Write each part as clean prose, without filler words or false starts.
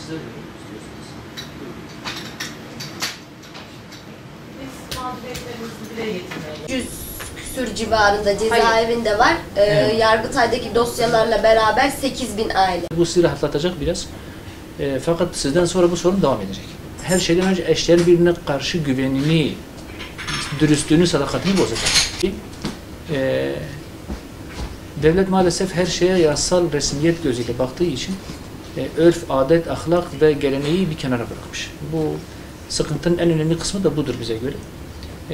size istiyorsunuz. Biz mağduriyetlerimizi dile getirmeyi. 100 küsür civarında cezaevinde var. Evet. Yargıtay'daki dosyalarla beraber 8000 aile. Bu sizi rahatlatacak biraz. Fakat sizden sonra bu sorun devam edecek. Her şeyden önce eşlerin birbirine karşı güvenini, dürüstlüğünü, sadakatini bozacak. Devlet maalesef her şeye yasal resmiyet gözüyle baktığı için örf, adet, ahlak ve geleneği bir kenara bırakmış. Bu sıkıntının en önemli kısmı da budur bize göre.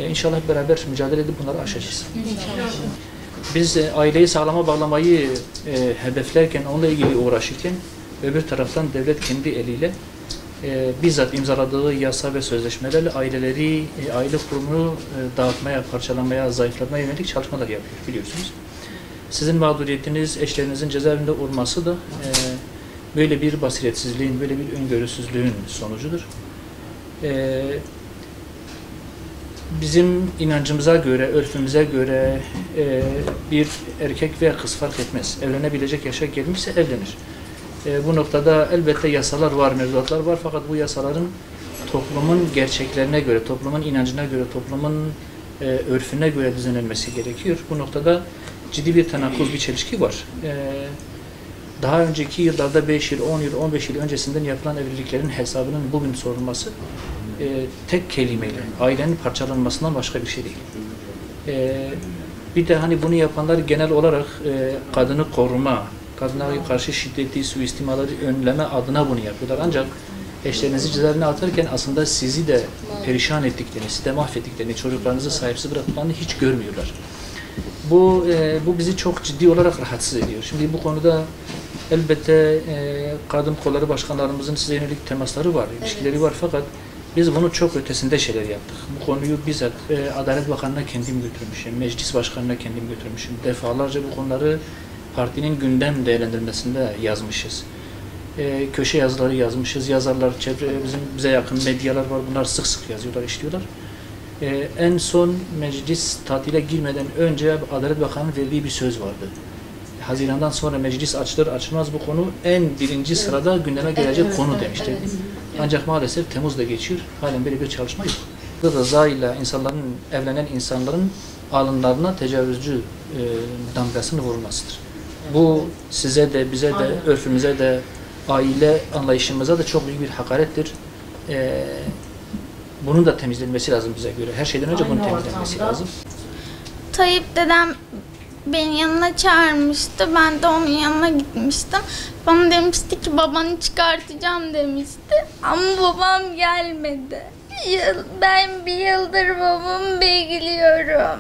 İnşallah beraber mücadele edip bunları aşacağız. İnşallah. Biz aileyi sağlama bağlamayı hedeflerken, onunla ilgili uğraşırken öbür taraftan devlet kendi eliyle bizzat imzaladığı yasa ve sözleşmelerle aileleri, aile kurumunu dağıtmaya, parçalamaya, zayıflatmaya yönelik çalışmalar yapıyor biliyorsunuz. Sizin mağduriyetiniz, eşlerinizin cezaevinde olması da böyle bir basiretsizliğin, böyle bir öngörüsüzlüğün sonucudur. Bizim inancımıza göre, örfümüze göre bir erkek veya kız fark etmez. Evlenebilecek yaşa gelmişse evlenir. Bu noktada elbette yasalar var, mevzuatlar var fakat bu yasaların toplumun gerçeklerine göre, toplumun inancına göre, toplumun örfüne göre düzenlenmesi gerekiyor. Bu noktada ciddi bir tenakkuz, bir çelişki var. Daha önceki yıllarda 5 yıl, 10 yıl, 15 yıl öncesinden yapılan evliliklerin hesabının bugün sorulması tek kelimeyle ailenin parçalanmasından başka bir şey değil. Bir de hani bunu yapanlar genel olarak kadını koruma, kadına karşı şiddeti, suistimaları önleme adına bunu yapıyorlar. Ancak eşlerinizi cezaevine atarken aslında sizi de perişan ettiklerini, sizi de mahvettiklerini, çocuklarınızı sahipsiz bıraktıklarını hiç görmüyorlar. Bu bizi çok ciddi olarak rahatsız ediyor. Şimdi bu konuda elbette kadın kolları başkanlarımızın size yönelik temasları var, ilişkileri var fakat biz bunun çok ötesinde şeyler yaptık. Bu konuyu bizzat Adalet Bakanı'na kendim götürmüşüm, Meclis Başkanı'na kendim götürmüşüm. Defalarca bu konuları partinin gündem değerlendirmesinde yazmışız. Köşe yazıları yazmışız, yazarlar, bize yakın medyalar var, bunlar sık sık yazıyorlar, işliyorlar. En son meclis tatile girmeden önce Adalet Bakanı'nın verdiği bir söz vardı. Haziran'dan sonra meclis açılır açılmaz bu konu en birinci sırada gündeme gelecek konu demişti. Ancak maalesef Temmuz'da geçiyor, halen böyle bir çalışma yok. Rıza ile evlenen insanların alınlarına tecavüzcü damgasını vurulmasıdır. Bu size de, bize de, örfümüze de, aile anlayışımıza da çok büyük bir hakarettir. Bunun da temizlenmesi lazım bize göre. Her şeyden önce bunun temizlenmesi lazım. Tayyip dedem beni yanına çağırmıştı. Ben de onun yanına gitmiştim. Bana demişti ki babanı çıkartacağım demişti. Ama babam gelmedi. Ben bir yıldır babamı bekliyorum.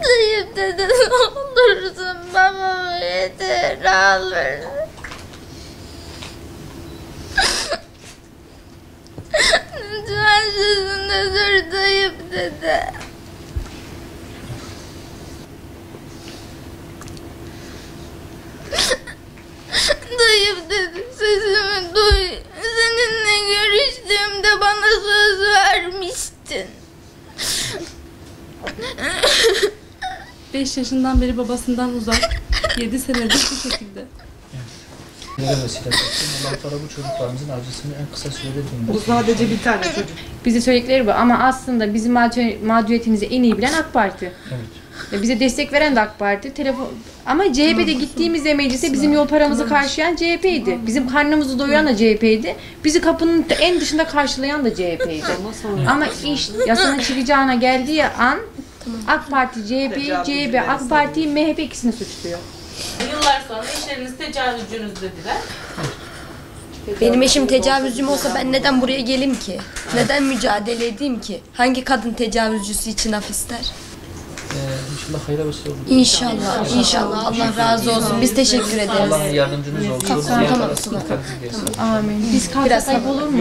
Tayyip dede ne olursun babamı getir, ne olur. Lütfen sözünde dur Tayyip dede. Tayyip dede sesimi duy. Seninle görüştüğümde bana söz vermiştin. 5 yaşından beri babasından uzak, 7 senedir bu şekilde. Allah Teala bu çocuklarımızın acısını en kısa sürede dindirsin. Bu sadece bir tane çocuk. Bize söyledikleri bu ama aslında bizim mağduriyetimizi en iyi bilen AK Parti. Evet. Ve bize destek veren de AK Parti. Ama CHP'de gittiğimizde meclise bizim yol paramızı karşılayan CHP'ydi. Bizim karnımızı doyuran da CHP'ydi. Bizi kapının en dışında karşılayan da CHP'ydi. Ama iş yasanın çıkacağına geldiği an AK Parti, CHP, AK Parti, MHP ikisini suçluyor. Yıllar sonra eşleriniz tecavüzcünüz dediler. Benim eşim tecavüzcüm olsa ben neden buraya geleyim ki? Neden mücadele edeyim ki? Hangi kadın tecavüzcüsü için af ister? İnşallah hayırlı olsun. İnşallah, inşallah. Allah razı olsun. Biz teşekkür ederiz. Allah yardımcınız olsun. Tamam. Amin. Biz kalsak olur mu?